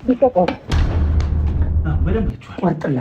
ይጠቀም በደንብ ቆርጥላ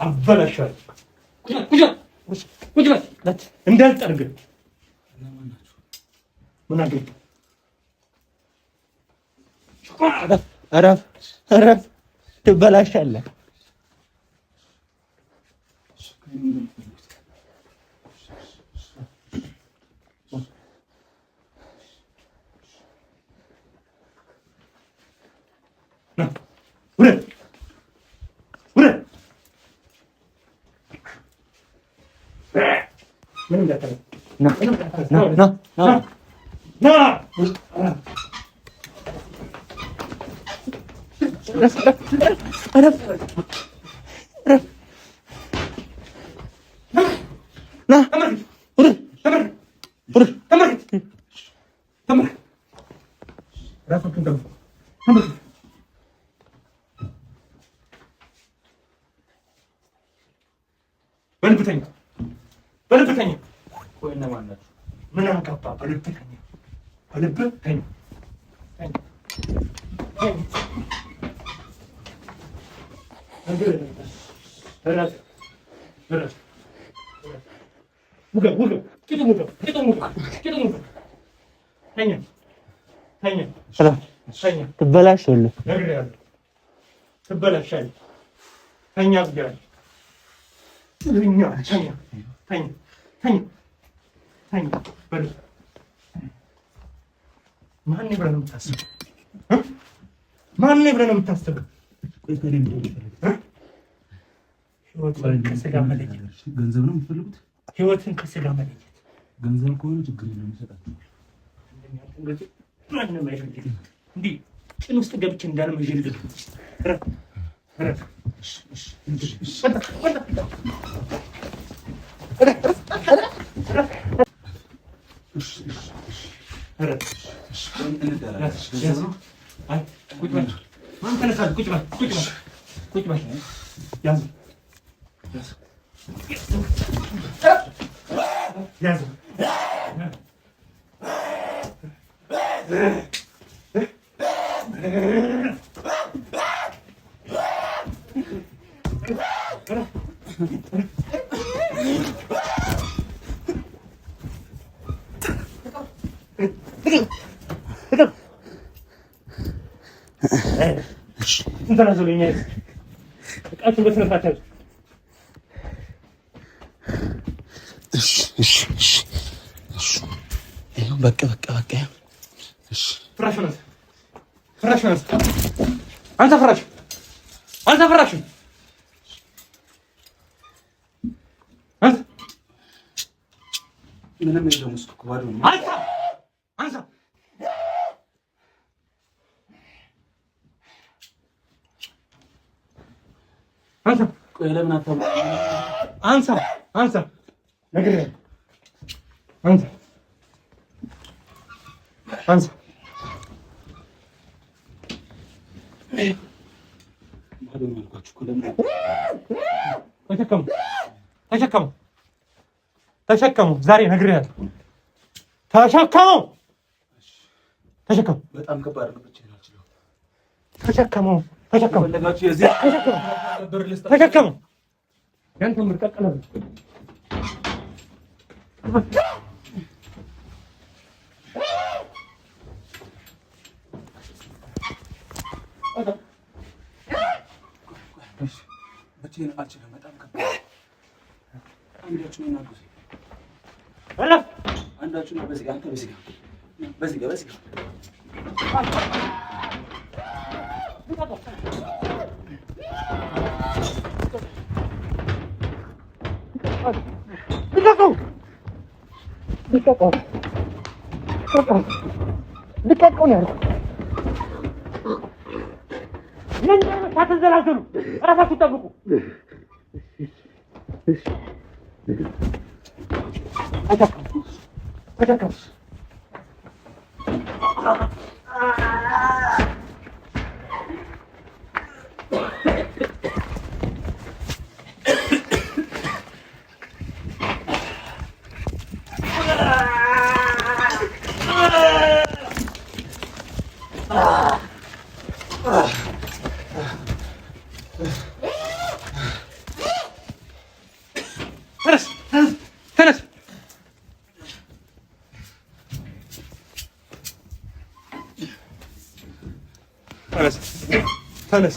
አበላሻል ቁጭ በል እንዳልጠርግ ምን አገኘ? ትበላሻለህ። በልብተኛ ምን አገባ? በልብተኛ ትበላሻለህ። ተኛ ማን ብለህ ነው የምታስበው? ማን ብለህ ነው የምታስበው? ህይወትን ከስጋ መለየት። ገንዘብ ነው የምትፈልጉት? ህይወትን ከስጋ መለየት። ገንዘብ ከሆነ ችግር የለውም ይሰጣል። ማንም አይፈልግም። እንዲህ ጭን ውስጥ ገብቼ እንዳልመዥልህ አንሳ ነግሬሃለሁ። አንሳ ተሸከሙ። ዛሬ ነግሬሃለሁ። ተሸከሙ። በጣም ከባድ ነው። ተሸከሙ። ያንተ ምርቀቀለ ሳትዘላዘሉ እራሳችሁ ጠብቁ። ተነስ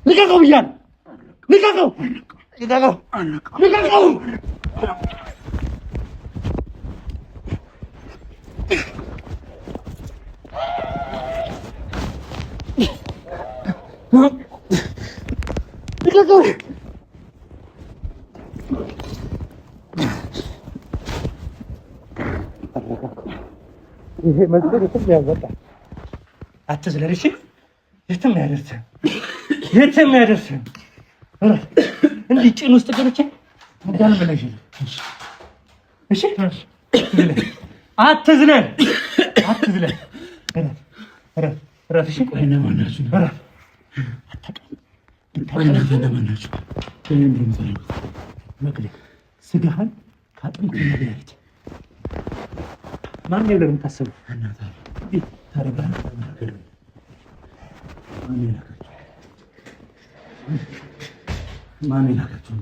ልቀቀው ብያለሁ። ልቀቀው! ልቀቀው! ልቀቀው! ልቀቀው! ይሄ መስሎኝ የትም ያወጣል። አትዝለል እሺ? የትም ያደርስህ የትም ያደርስህ። እንዲህ ጭን ውስጥ ገብቼ እንዳልበላሽ እሺ? አትዝለል አትዝለል። እረፍ እሺ? ቆይ እነማን ናችሁ? መግለጽ ስጋህን ከአጥንት መለያየት ማን ነው ብለህ የምታስበው? ማን የላካችሁ?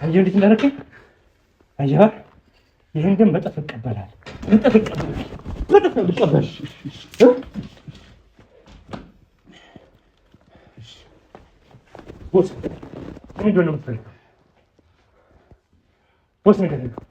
አየሁ እንዴት እንዳደረገኝ አየህ። ይህን ግን በጥፍ እቀበላለሁ። በጥፍ እቀበላለሁ። ቦስ ምንድን ነው የምትፈልገው? ቦስ ነገር ነው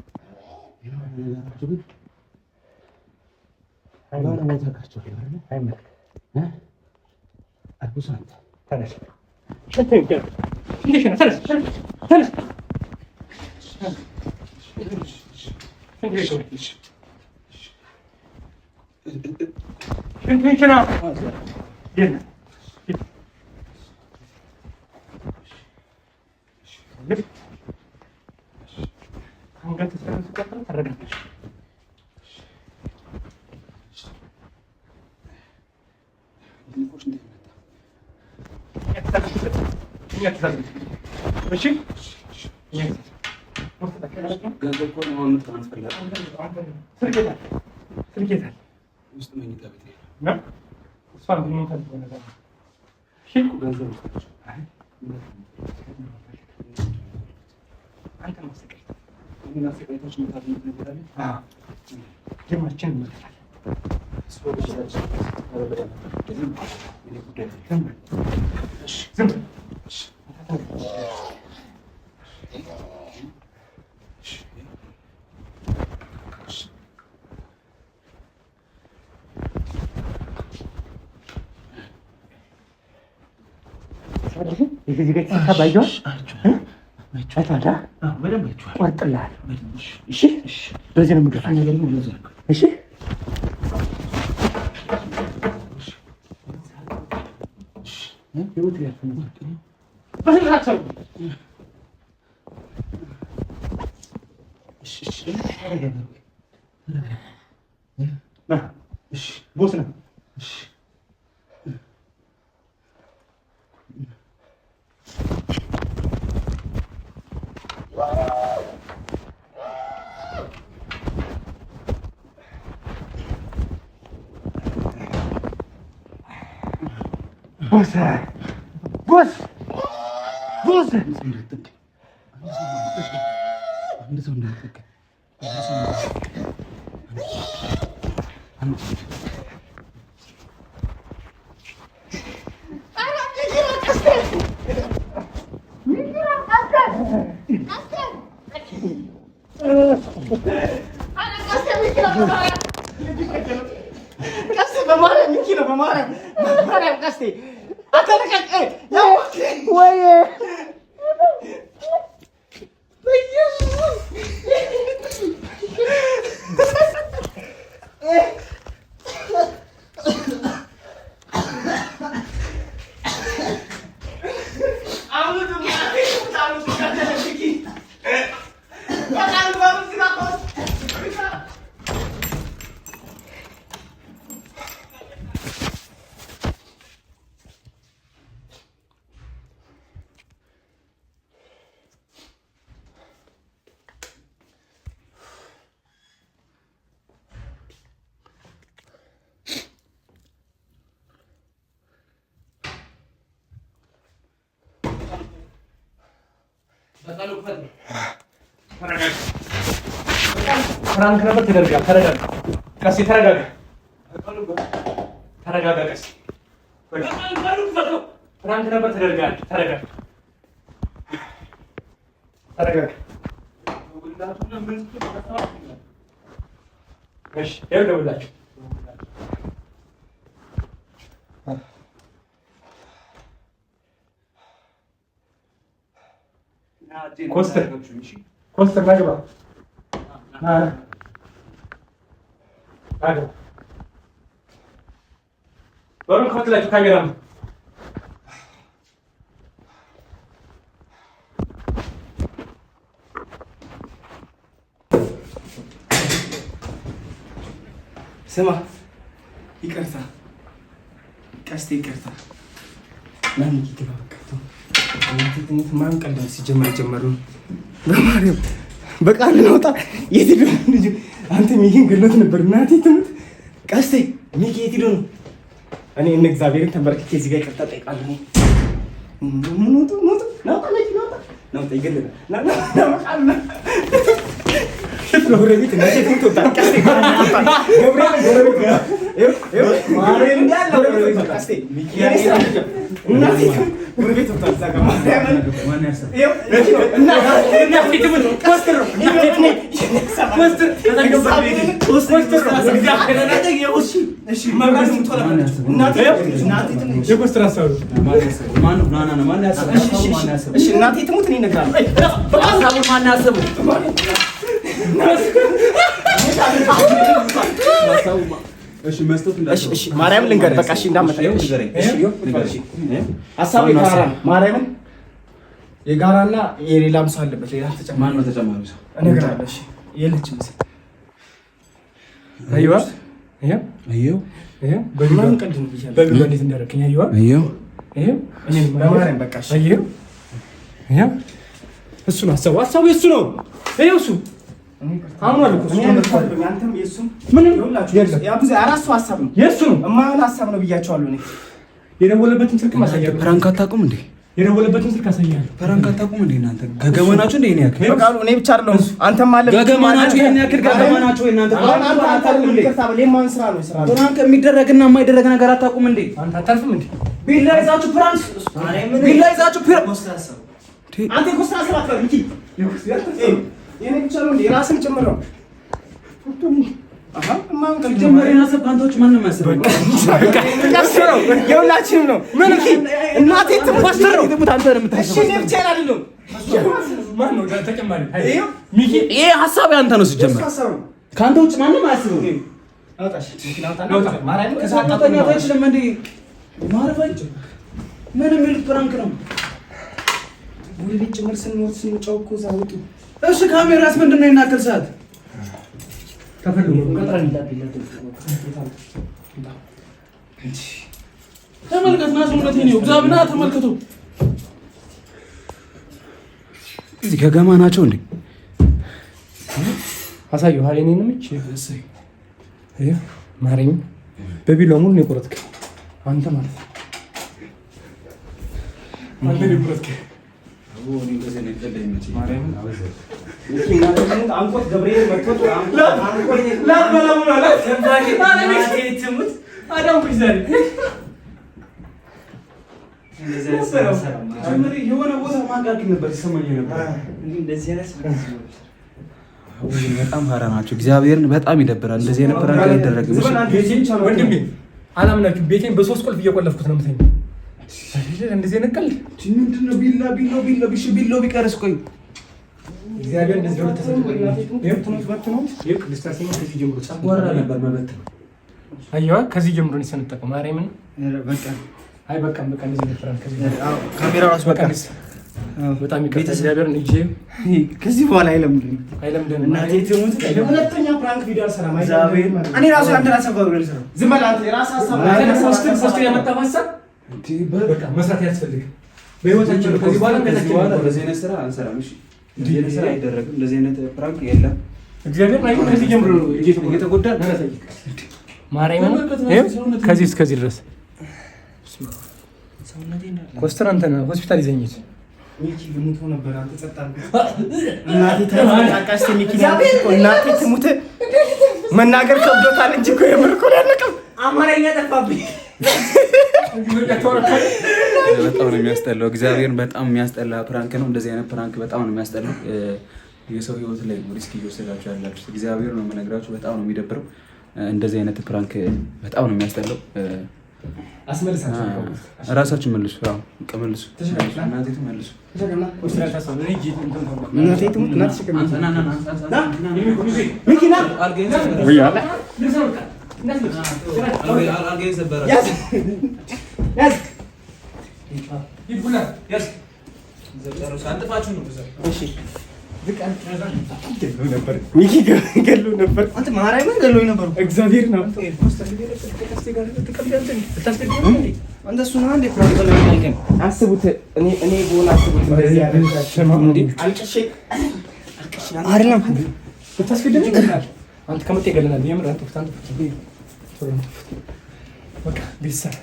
በዚህ ነው የምገፋው። እሺ ቦስ ነው። ቦስ ቦስ ቀስ በማለት ሚኪ ነው በማርያም ቀስቴ አተለቀቀ ያው ወይ ፍራንክ ነበር ተደርጋ ተረጋጋ ቀስ ተረጋጋ ተረጋጋ ቀስ ፍራንክ ነበር ተደርጋ ተረጋጋ ተረጋጋ እሺ ደውላችሁ ኮስተር ናግባ በሩን ከፍትላችሁ ካሜራ ነው ስማ ይቅርታ ቀስቴ ይቅርታ ማን ይግባ ትንት ማን ቀልድ ሲጀመር ጀመሩ በማርያም በቃል ልወጣ የት ሄዶ ልጅ አንተ ሚኪን ገሎት ነበር እናቴ ትሙት ቀስቴ ሚኪ የት ሄዶ ነው እኔ እነ እግዚአብሔርን ተንበርክኬ እዚህ ጋር ይቅርታ ጠይቃለሁ ነው ይገለና ና በቃል ጎረቤት እናቴ ትሙት ወጣ ቀስቴ ጎረቤት ማርያም እንዳለ ቀስቴ ሚኪ እናቴ ጎረቤት ወጣ እዛ ጋር ማን ያሰብ እና ትሙት ኮስተር ኮስተር እሺ መብራት ሙቶላ እናቴ የኮስተር አሳብ ማን ነው ናና ማን ያሰብ እሺ እናቴ ትሙት እኔ እነግራለሁ በአሳቡ ማን ያሰብ እሺ መስጠት እንዳለ እሺ ማርያም ልንገር በቃ እሺ እንዳመጣ እሺ ሐሳቡ የጋራ ማርያም የጋራና የሌላም ሰው አለበት ሌላ ተጨማሪ ማን ነው ተጨማሪ ሰው እነግራለሁ እሺ የለችም ሰው አይዋ በማን ቀልድ ነው ይችላል በግብ እንዴት እንዳደረከኝ አይዋ እኔ ማርያም በቃ እሺ እሱ ነው ሐሳቡ የሱ ነው እሱ አሁን አልኩ አንተም የሱም ምንም ይኸውላችሁ ያ ብዙ አራሱ ሐሳብ ነው የሱ ነው እማን ሐሳብ ነው ብያቸዋለሁ እኔ የደወለበትን ስልክ ማሳያለሁ ፕራንክ አታውቁም እንዴ የደወለበትን ስልክ አሳያለሁ ፕራንክ አታውቁም እንዴ እናንተ ገገማናችሁ እንዴ እኔ ያክል በቃ እኔ ብቻ አይደለም አንተም አለ ገገማናችሁ ይሄን ያክል ገገማናችሁ እናንተ ለማን ስራ ነው ስራ ፕራንክ የሚደረግና የማይደረግ ነገር አታውቁም እንዴ አንተ አታልፍም እንዴ ቢላ ይዛችሁ ፕራንክ ቢላ ይዛችሁ አንተ ኮስታ ሰራት ነው እንጂ የኔ ብቻ ነው የራስን ጭምር ነው ማን ከጀመረ የራስን ባንቶች ማንንም ያሰበው ነው የሁላችንም ነው ምን እናቴ ትፖስተር ነው ትሙት አንተ ነው የምታስበው እሺ እኔ ብቻ አይደለም ማን ነው ተጨማሪ ሚኪ ይሄ ሐሳብ ያንተ ነው ሲጀመር ካንተ ውጭ ማንንም አያስበው አውጣሽ ምክንያቱም ማርያም ከሳጣተኛ አይችልም እንዴ ማረፋጭ ምንም ይልቅ ፕራንክ ነው ወደ ጭምር ስንጫው እኮ ዛውጡ እሺ ካሜራስ ምንድነው የናከል ሰዓት ተፈልጎ ቀጥራን ይላል ተመልከት ናስ ሙለት ነው እግዚአብሔርና ተመልከቱ እዚህ ከገማ ናቸው እንዴ አሳዩ ሀይኔንም እቺ እሰይ አያ ማረኝ በቢላው ሙሉ ነው የቆረጥከው አንተ ማለት አንተ ነው የቆረጥከው ወኒ እንደዚህ ነው ተደይመች ማርያም ለኪና አንቆት ገብርኤል መጥቶ አንቆይ ለበላሙ ነው ለምታቂ ማለቤት ትሙት አዳም ቢዛሪ እንደዚህ ሰላም አምሪ የሆነ ቦታ ማጋግ ነበር ሰማኝ ነበር እንደዚህ አይነት በጣም ሀራ ናቸው እግዚአብሔርን በጣም ይደብራል እንደዚህ አይነት ነገር አይደረግም ወንድሜ አላምናችሁ። ቤቴን በ3 ቁልፍ እየቆለፍኩት ነው የምተኛው። እንደዚህ ነቀል ምንድነው? ቢላ ቢቀርስ ቆይ እግዚአብሔር እንደዚህ ነው ተሰጥቶኝ ከዚህ ጀምሮ ጸጓራ ነበር መበት አየዋ። ከዚህ ጀምሮ ነው የሰነጠቀው ማርያምን። በቃ አይ በቃ እንደዚህ ነበር። ከዚህ ካሜራው አስበቃ በጣም ይቀርታ እግዚአብሔር እንጂ ከዚህ በኋላ አይለምድም። እናቴ ትሙት ሁለተኛ ፕራንክ ቪዲዮ አልሰራም። እኔ ራሱ አንተ ራስህ ነው ሰራው። ዝም በል አንተ የራስህ ሐሳብ ሶስት ያመጣው ሐሳብ በቃ መስራት ያስፈልጋል በህይወታችን። ከዚህ በኋላ እንደዚህ አይነት ስራ አንሰራም። እሺ እንደዚህ አይነት ስራ አይደረግም። እንደዚህ አይነት ፕራንክ የለም። እግዚአብሔር ላይ ከዚህ ጀምሮ ነው እየተጎዳ ማርያምን ከዚህ እስከዚህ ድረስ ኮስተር አንተ ነው ሆስፒታል ይዘኝት ሚኪ ልሙት ነበር። አንተ ጸጣን እናቴ ተማቃቃሽ ሚኪ እናቴ ትሙት መናገር ከብዶታል እንጂ እኮ የምር እኮ ያነቀም አማርኛ ጠፋብኝ። በጣም ነው የሚያስጠላው። እግዚአብሔርን በጣም የሚያስጠላ ፕራንክ ነው። እንደዚህ አይነት ፕራንክ በጣም ነው የሚያስጠላው። የሰው ህይወት ላይ ነው ሪስክ እየወሰዳችሁ ያላችሁ። እግዚአብሔር ነው የምነግራችሁ። በጣም ነው የሚደብረው። እንደዚህ አይነት ፕራንክ በጣም ነው የሚያስጠላው። አስመልሳችሁ ራሳችሁ መልሱ። አዎ መልሱ። እናቴ መልሱ። እናቴ ትሙት እናቴ ሚኪ ገሎ ነበር። አንተ ማርያምን ገሎ ነበር። እግዚአብሔር ነው እንደሱ ነው እንዴ? ፕራንክ ነው ያልከኝ? አስቡት እኔ ቦና አስቡት እንደዚህ ያደርጋችሁ እንዴ? አልቅሼ አይደለም ብታስገድኝ ይገላል። አንተ ከመጣ ይገለናል። የምር አንተ በቃ ቤተሰብ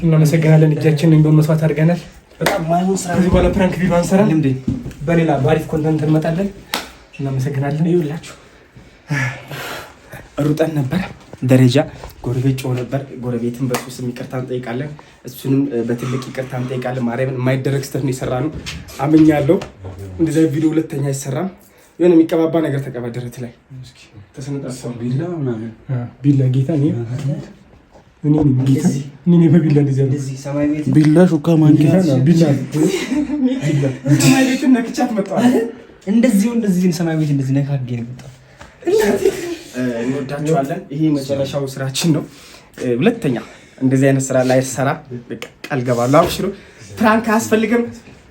እናመሰግናለን። እጃችንን በመስዋዕት አድርገናል። በጣም ማይሆን ስራ ነው። በኋላ ፕራንክ ቪዲዮ አንሰራም እንዴ? በሌላ ባሪፍ ኮንተንት እንመጣለን። እናመሰግናለን። ይኸውላችሁ ሩጠን ነበር ደረጃ ጎረቤት ጮህ ነበር። ጎረቤትን በሱ ስም ይቅርታ እንጠይቃለን። እሱንም በትልቅ ይቅርታ እንጠይቃለን። ማርያምን የማይደረግ ስህተት ነው የሰራነው። አምኛለሁ። እንደዚህ ቪዲዮ ሁለተኛ አይሰራም። የሆነ የሚቀባባ ነገር ተቀባ ደረት ላይ ተሰነጣጣው ቢላ ምናምን ቢላ ጌታ ነው እኔ በቢላ እንደዚህ ሰማይ ቤት ቢላ ሹካ ማንኪያ ቢላ ሰማይ ቤት ነክቻት መጣሁ። እንደዚህ ሰማይ ቤት እንደዚህ ነካጌ ነው መጣሁ። እንወዳችኋለን። ይሄ መጨረሻው ስራችን ነው። ሁለተኛ እንደዚህ አይነት ስራ ላይ ሰራ ቃል ገባለሁ። አብሽሩ። ፕራንክ አያስፈልግም።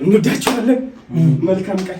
እንወዳችኋለን። መልካም ቀን